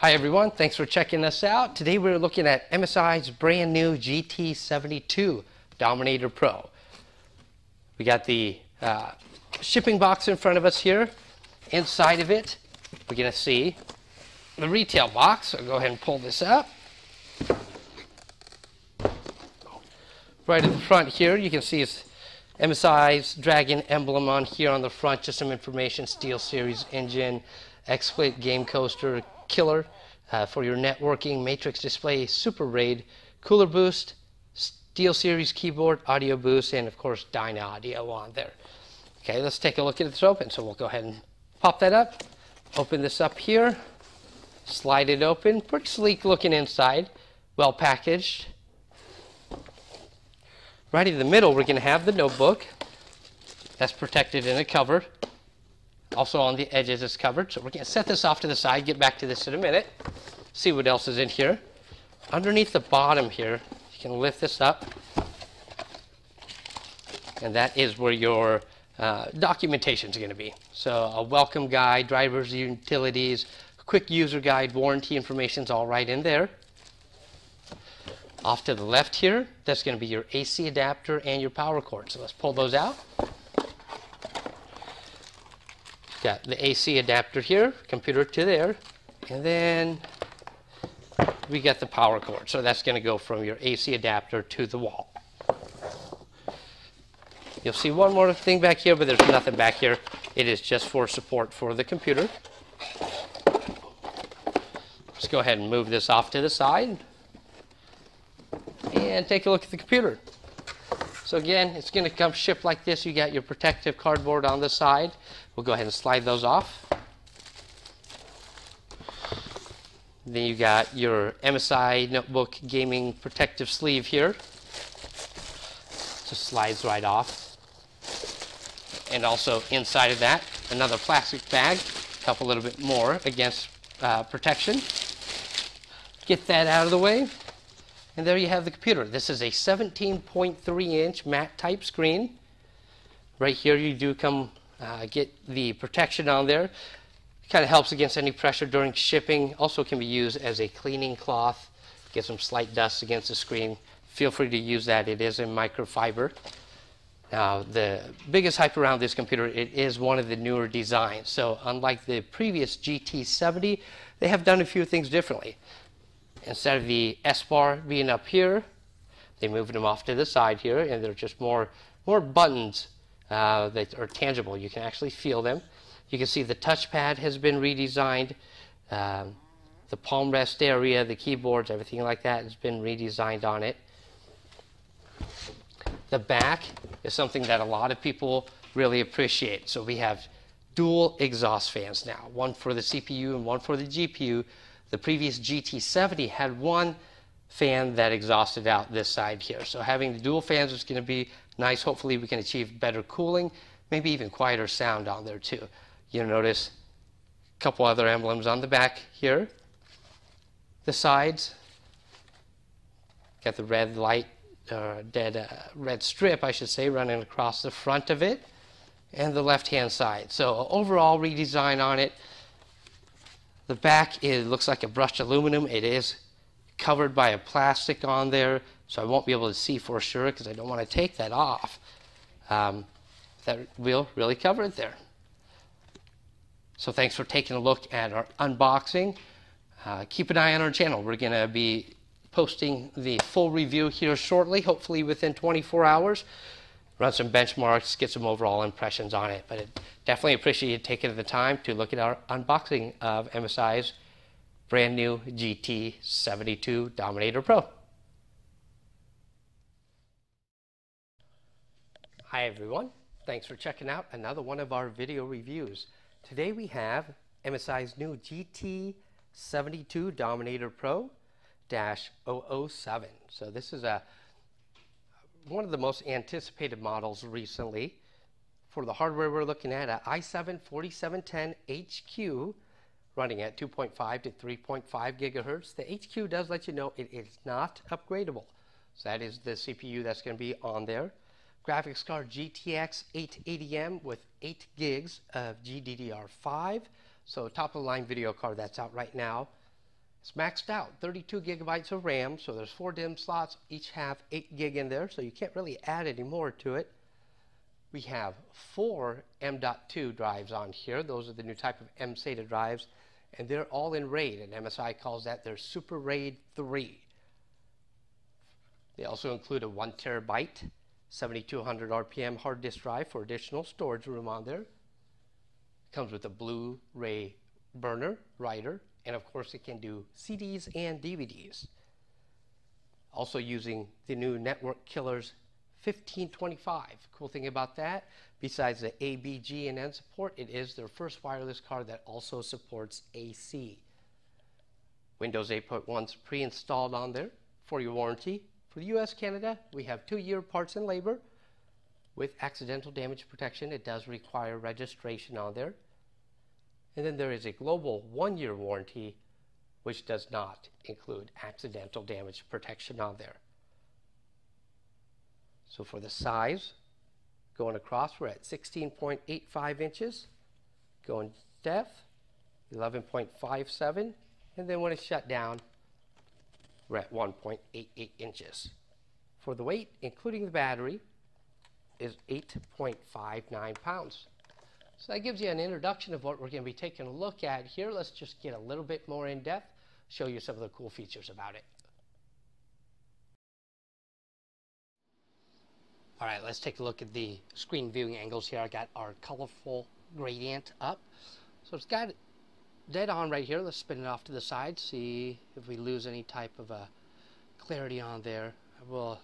Hi everyone, thanks for checking us out. Today we're looking at MSI's brand new GT72 Dominator Pro. We got the shipping box in front of us here. Inside of it, we're going to see the retail box. I'll go ahead and pull this up. Right at the front here, you can see it's MSI's Dragon emblem on here on the front. Just some information: Steel Series engine, XOTIC game coaster, killer for your networking, matrix display, super RAID, cooler boost, Steel Series keyboard, audio boost, and of course Dyna audio on there. Okay, let's take a look at this open. So we'll go ahead and pop that up, open this up here, slide it open. Pretty sleek looking inside, well packaged. Right in the middle, we're going to have the notebook. That's protected in a cover. Also on the edges it's covered. So we're going to set this off to the side, get back to this in a minute, see what else is in here. Underneath the bottom here, you can lift this up, and that is where your documentation is going to be. So a welcome guide, driver's utilities, quick user guide, warranty information is all right in there. Off to the left here, that's going to be your AC adapter and your power cord. So let's pull those out. Got the AC adapter here, computer to there, and then we got the power cord. So that's going to go from your AC adapter to the wall. You'll see one more thing back here, but there's nothing back here. It is just for support for the computer. Let's go ahead and move this off to the side and take a look at the computer. So again, it's going to come shipped like this. You got your protective cardboard on the side. We'll go ahead and slide those off. Then you got your MSI notebook gaming protective sleeve here. Just slides right off. And also inside of that, another plastic bag. Help a little bit more against protection. Get that out of the way. And there you have the computer. This is a 17.3-inch matte type screen. Right here you do come get the protection on there. It kind of helps against any pressure during shipping. Also can be used as a cleaning cloth. Get some slight dust against the screen. Feel free to use that. It is in microfiber. Now the biggest hype around this computer, it is one of the newer designs. So unlike the previous GT70, they have done a few things differently. Instead of the S bar being up here, they moved them off to the side here, and they're just more buttons that are tangible. You can actually feel them. You can see the touchpad has been redesigned. The palm rest area, the keyboards, everything like that has been redesigned on it. The back is something that a lot of people really appreciate. So we have dual exhaust fans now, one for the CPU and one for the GPU. The previous GT70 had one fan that exhausted out this side here. So having the dual fans is going to be nice. Hopefully we can achieve better cooling, maybe even quieter sound on there too. You'll notice a couple other emblems on the back here. The sides, got the red light, red strip, I should say, running across the front of it, and the left-hand side. So overall redesign on it. The back, it looks like a brushed aluminum. It is covered by a plastic on there, so I won't be able to see for sure because I don't want to take that off. That will really cover it there. So thanks for taking a look at our unboxing. Keep an eye on our channel. We're going to be posting the full review here shortly, hopefully within 24 hours. Run some benchmarks, get some overall impressions on it. But definitely appreciate you taking the time to look at our unboxing of MSI's brand new GT72 Dominator Pro. Hi everyone, thanks for checking out another one of our video reviews. Today we have MSI's new GT72 Dominator Pro -007. So this is one of the most anticipated models recently. For the hardware we're looking at, an i7-4710HQ running at 2.5 to 3.5 gigahertz. The HQ does let you know it is not upgradable. So that is the CPU that's going to be on there. Graphics card GTX 880M with 8 gigs of GDDR5. So top of the line video card that's out right now. It's maxed out, 32 gigabytes of RAM, so there's 4 DIMM slots, each have 8 gig in there, so you can't really add any more to it. We have 4 M.2 drives on here. Those are the new type of mSATA drives, and they're all in RAID, and MSI calls that their Super RAID 3. They also include a 1 terabyte, 7200 RPM hard disk drive for additional storage room on there. It comes with a Blu-ray burner, writer, and of course it can do CDs and DVDs. Also using the new Network Killers 1525. Cool thing about that, besides the A, B, G, and N support, it is their first wireless card that also supports AC. Windows 8.1's pre-installed on there for your warranty. For the US, Canada, we have 2-year parts and labor. With accidental damage protection, it does require registration on there. And then there is a global 1-year warranty, which does not include accidental damage protection on there. So for the size, going across, we're at 16.85 inches. Going depth, 11.57. And then when it's shut down, we're at 1.88 inches. For the weight, including the battery, is 8.59 pounds. So that gives you an introduction of what we're going to be taking a look at here. Let's just get a little bit more in depth, show you some of the cool features about it. All right, let's take a look at the screen viewing angles here. I got our colorful gradient up. So it's got it dead on right here. Let's spin it off to the side, see if we lose any type of clarity on there. We'll,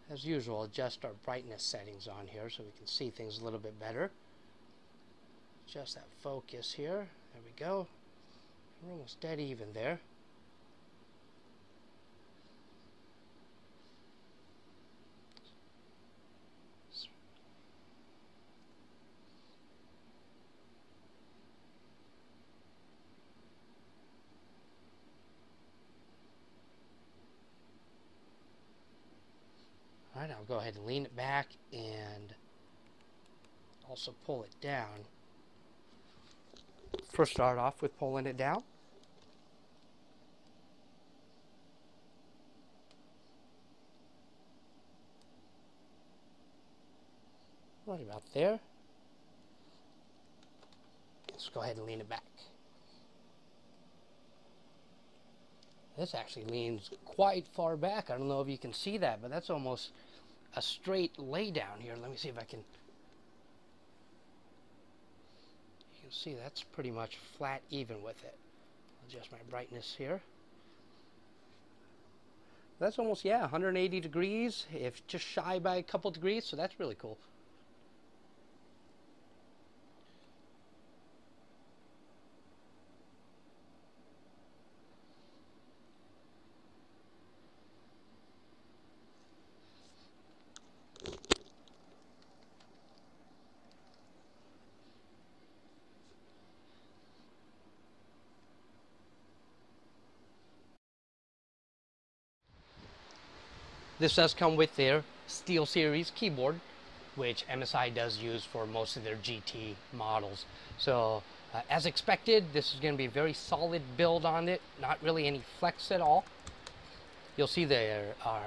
as usual, adjust our brightness settings on here so we can see things a little bit better. Adjust that focus here. There we go. We're almost dead even there. All right, I'll go ahead and lean it back and also pull it down. First start off with pulling it down. Right about there. Let's go ahead and lean it back. This actually leans quite far back. I don't know if you can see that, but that's almost a straight lay down here. Let me see if I can. You can see that's pretty much flat even with it. Adjust my brightness here. That's almost, yeah, 180 degrees, if just shy by a couple degrees, so that's really cool. This does come with their SteelSeries keyboard, which MSI does use for most of their GT models. So as expected, this is going to be a very solid build on it, not really any flex at all. You'll see there are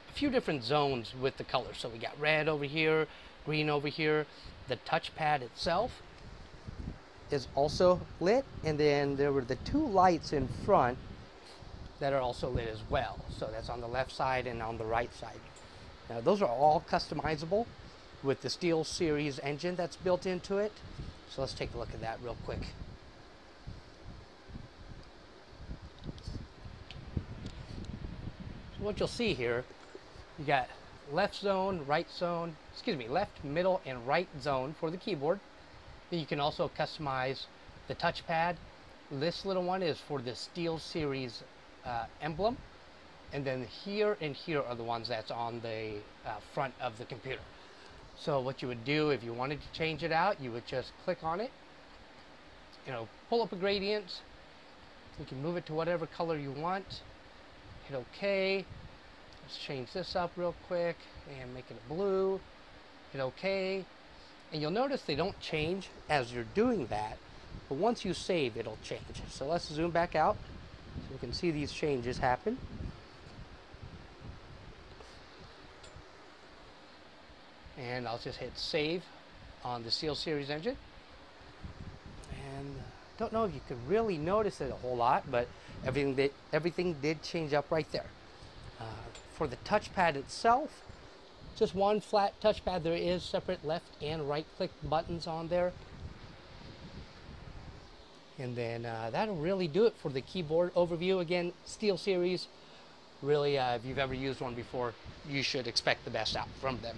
a few different zones with the colors. So we got red over here, green over here. The touchpad itself is also lit, and then there were the 2 lights in front that are also lit as well. So that's on the left side and on the right side. Now those are all customizable with the SteelSeries engine that's built into it. So let's take a look at that real quick. So what you'll see here, you got left zone, right zone, left, middle, and right zone for the keyboard. Then you can also customize the touchpad. This little one is for the SteelSeries emblem, and then here and here are the ones that's on the front of the computer. So what you would do if you wanted to change it out, you would just click on it, pull up a gradient. You can move it to whatever color you want, hit OK. Let's change this up real quick and make it a blue, hit OK. And you'll notice they don't change as you're doing that. but once you save, it'll change. So let's zoom back out so we can see these changes happen. And I'll just hit save on the Steel Series engine. And don't know if you could really notice it a whole lot, but everything did change up right there. For the touchpad itself, just one flat touchpad. There is separate left and right click buttons on there. And then that'll really do it for the keyboard overview. Again, Steel Series, really, if you've ever used one before, you should expect the best out from them.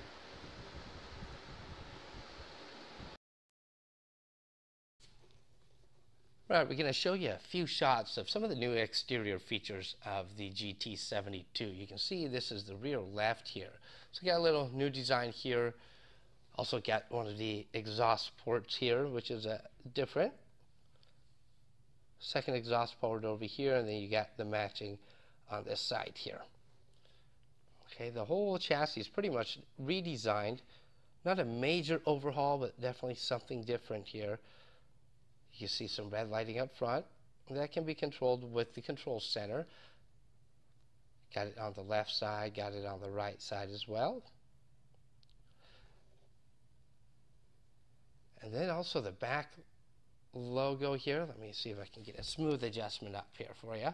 Right, we're going to show you a few shots of some of the new exterior features of the GT72. You can see this is the rear left here. So we got a little new design here. Also got one of the exhaust ports here, which is different. Second exhaust port over here, and then you got the matching on this side here. Okay, the whole chassis is pretty much redesigned. Not a major overhaul, but definitely something different here. You see some red lighting up front. That can be controlled with the control center. Got it on the left side, got it on the right side as well. And then also the back logo here. Let me see if I can get a smooth adjustment up here for you.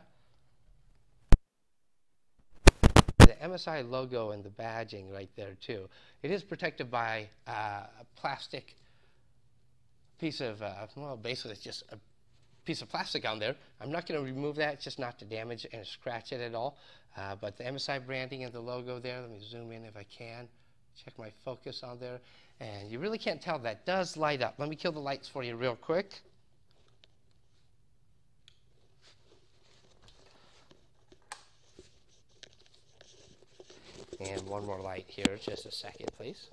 The MSI logo and the badging right there too. It is protected by a plastic piece of, well, basically it's just a piece of plastic on there. I'm not going to remove that, just not to damage and scratch it at all. But the MSI branding and the logo there, let me zoom in if I can. Check my focus on there. And you really can't tell, that does light up. Let me kill the lights for you real quick. And one more light here, just a second, please.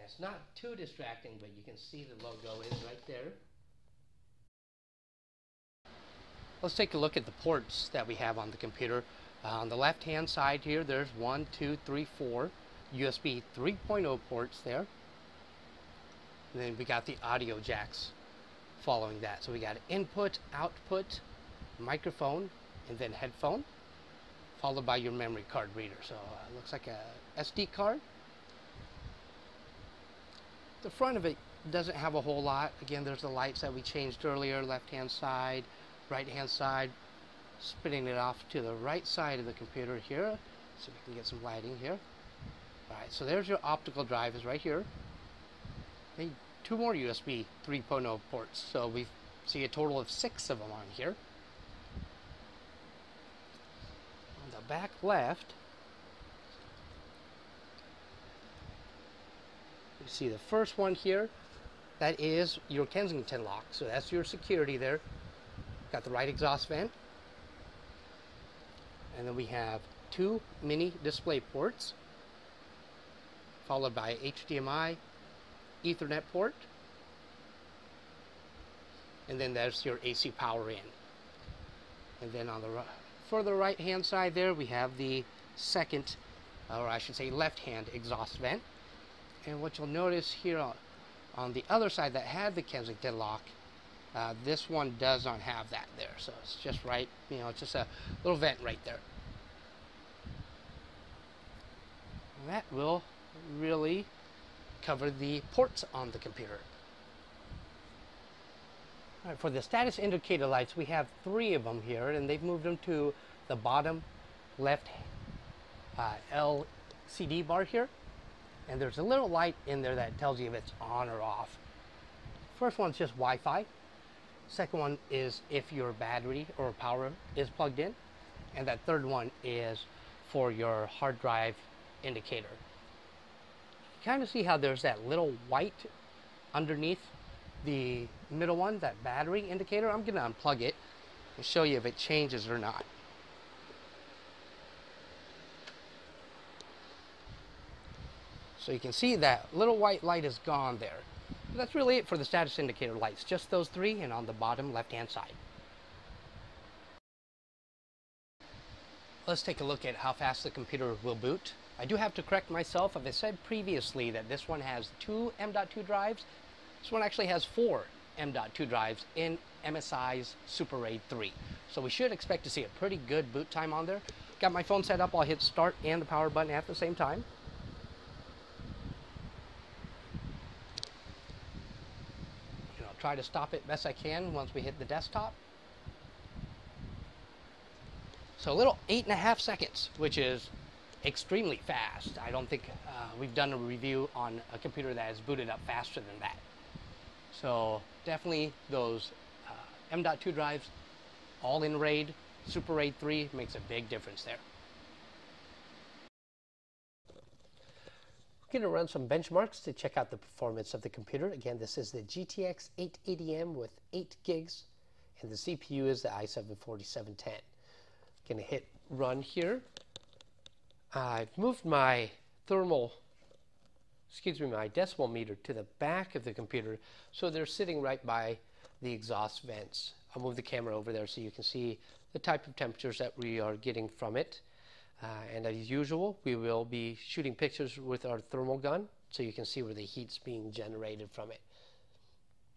It's not too distracting, but you can see the logo is right there. Let's take a look at the ports that we have on the computer. On the left hand side here, there's 1, 2, 3, 4 USB 3.0 ports there. And then we got the audio jacks following that. So we got input, output, microphone, and then headphone, followed by your memory card reader. So it looks like a SD card. The front of it doesn't have a whole lot. Again, there's the lights that we changed earlier, left hand side, right hand side. Spinning it off to the right side of the computer here, so we can get some lighting here. Alright, so there's your optical drive is right here. And 2 more USB 3.0 ports, so we see a total of 6 of them on here. On the back left, you see the first one here. That is your Kensington lock, so that's your security there. Got the right exhaust vent. And then we have 2 mini display ports, followed by HDMI, Ethernet port, and then there's your AC power in. And then on the further right hand side there, we have the second, or I should say left hand exhaust vent. And what you'll notice here on the other side that had the Kensington lock, this one does not have that there. So it's just right, you know, it's just a little vent right there. And that will really cover the ports on the computer. All right, for the status indicator lights, we have 3 of them here, and they've moved them to the bottom left LCD bar here. And there's a little light in there that tells you if it's on or off. First one's just Wi-Fi. Second one is if your battery or power is plugged in. And that third one is for your hard drive indicator. You kind of see how there's that little white underneath the middle one, that battery indicator. I'm going to unplug it and show you if it changes or not. So you can see that little white light is gone there. But that's really it for the status indicator lights. Just those 3 and on the bottom left-hand side. Let's take a look at how fast the computer will boot. I do have to correct myself. As I said previously that this one has 2 M.2 drives, this one actually has 4 M.2 drives in MSI's Super RAID 3. So we should expect to see a pretty good boot time on there. Got my phone set up, I'll hit start and the power button at the same time. And I'll try to stop it best I can once we hit the desktop. So a little 8.5 seconds, which is extremely fast. I don't think we've done a review on a computer that has booted up faster than that. So definitely those M.2 drives, all in RAID, Super RAID 3 makes a big difference there. We're going to run some benchmarks to check out the performance of the computer. Again, this is the GTX 880M with 8 gigs, and the CPU is the i7-4710. Going to hit run here. I've moved my my decimal meter to the back of the computer, so they're sitting right by the exhaust vents. I'll move the camera over there so you can see the type of temperatures that we are getting from it. And as usual, we will be shooting pictures with our thermal gun so you can see where the heat's being generated from it.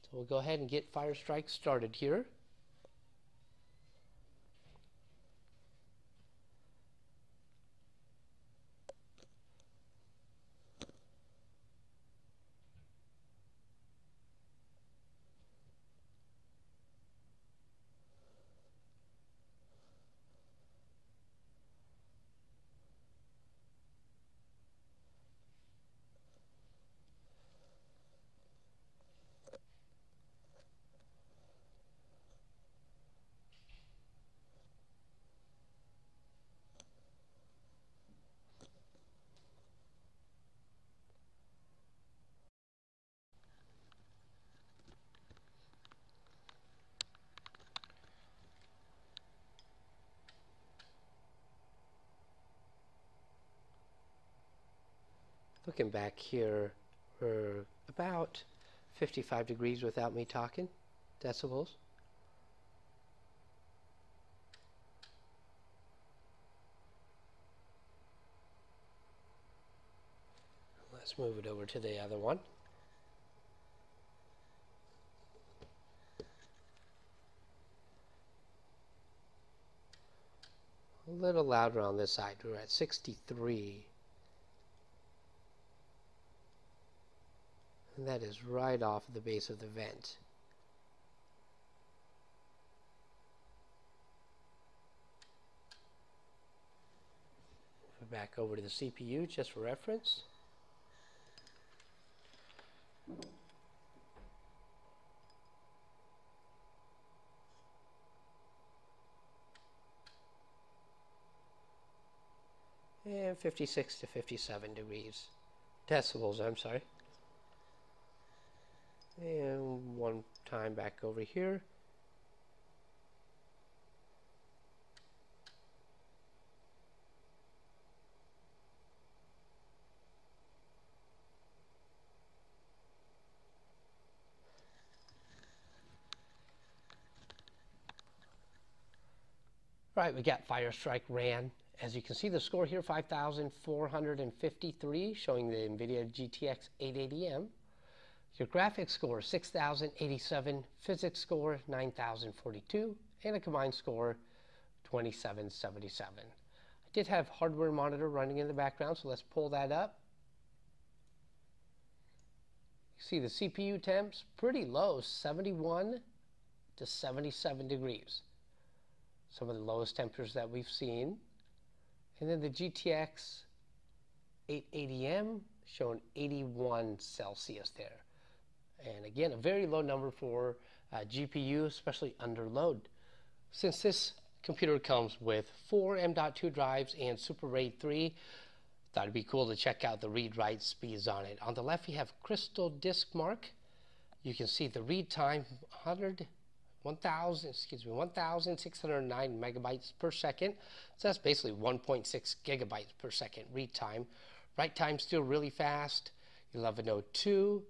So we'll go ahead and get Firestrike started here. Looking back here, we're about 55 degrees without me talking, decibels. Let's move it over to the other one. A little louder on this side. We're at 63. And that is right off the base of the vent. Move it back over to the CPU just for reference. And 56 to 57 degrees. Decibels, I'm sorry. And one time back over here. Right, we got Firestrike ran. As you can see, the score here, 5,453, showing the NVIDIA GTX 880M. Your graphics score, 6,087, physics score, 9,042, and a combined score, 2,777. I did have hardware monitor running in the background, so let's pull that up. You see the CPU temps, pretty low, 71 to 77 degrees. Some of the lowest temperatures that we've seen. And then the GTX 880M showing 81 Celsius there. And again, a very low number for GPU, especially under load. Since this computer comes with 4 M.2 drives and Super RAID 3, thought it'd be cool to check out the read-write speeds on it. On the left, we have Crystal Disk Mark. You can see the read time, 1,609 megabytes per second. So that's basically 1.6 gigabytes per second read time. Write time still really fast, 1102.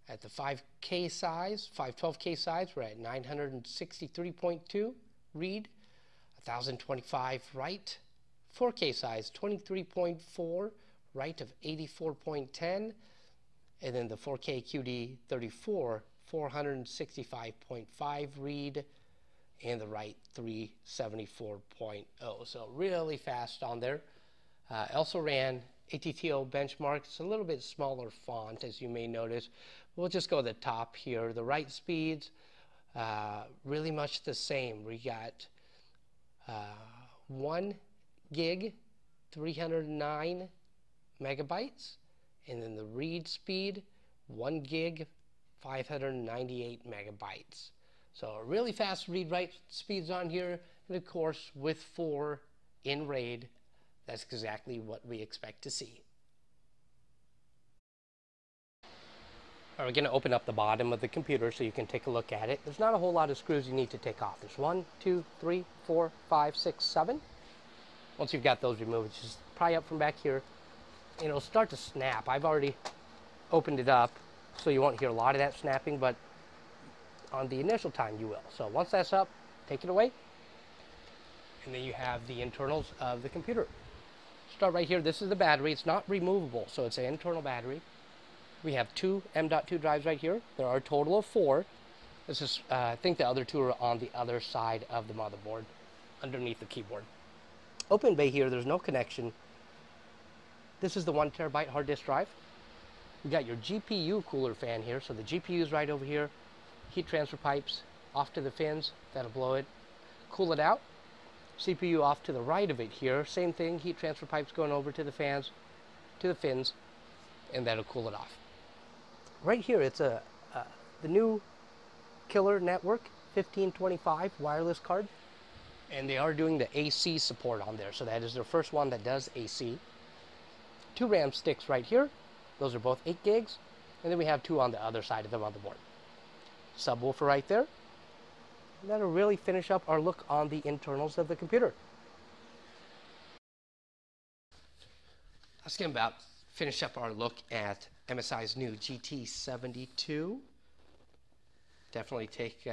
At the 5K size, 512K size, we're at 963.2 read, 1025 write, 4K size 23.4, write of 84.10, and then the 4K QD34 465.5 read, and the write 374.0. So really fast on there. Also ran ATTO benchmark. It's a little bit smaller font, as you may notice. We'll just go to the top here. The write speeds, really much the same. We got 1 gig, 309 megabytes, and then the read speed, 1 gig, 598 megabytes. So really fast read-write speeds on here, and of course with 4 in RAID, that's exactly what we expect to see. All right, we're going to open up the bottom of the computer so you can take a look at it. There's not a whole lot of screws you need to take off. There's 1, 2, 3, 4, 5, 6, 7. Once you've got those removed, just pry up from back here, and it'll start to snap. I've already opened it up, so you won't hear a lot of that snapping, but on the initial time you will. So once that's up, take it away, and then you have the internals of the computer. Start right here. This is the battery. It's not removable, so it's an internal battery. We have 2 M.2 drives right here. There are a total of 4. This is, I think the other 2 are on the other side of the motherboard, underneath the keyboard. Open bay here, there's no connection. This is the 1 terabyte hard disk drive. We got your GPU cooler fan here, so the GPU is right over here. Heat transfer pipes off to the fins, that'll blow it, cool it out. CPU off to the right of it here, same thing, heat transfer pipes going over to the fans, to the fins, and that'll cool it off. Right here, it's the new Killer Network 1525 wireless card, and they are doing the AC support on there, so that is their first one that does AC. 2 RAM sticks right here, those are both 8 gigs, and then we have 2 on the other side of the motherboard. Subwoofer right there. And that'll really finish up our look on the internals of the computer. Let's finish up our look at MSI's new GT72. Definitely take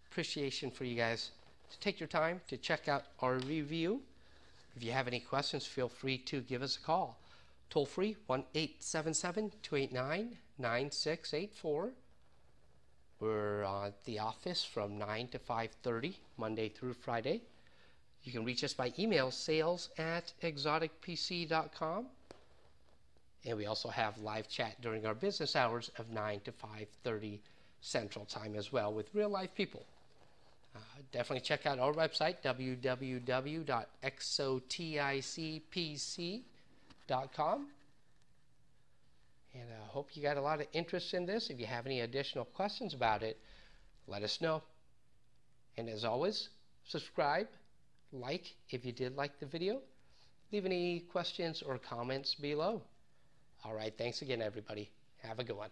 appreciation for you guys to take your time to check out our review. If you have any questions, feel free to give us a call. Toll free 1-877-289-9684. We're at the office from 9 to 5:30, Monday through Friday. You can reach us by email, sales@exoticpc.com. And we also have live chat during our business hours of 9 to 5:30 Central Time as well with real life people. Definitely check out our website, www.xoticpc.com. And I hope you got a lot of interest in this. If you have any additional questions about it, let us know. And as always, subscribe, like if you did like the video. Leave any questions or comments below. All right, thanks again, everybody. Have a good one.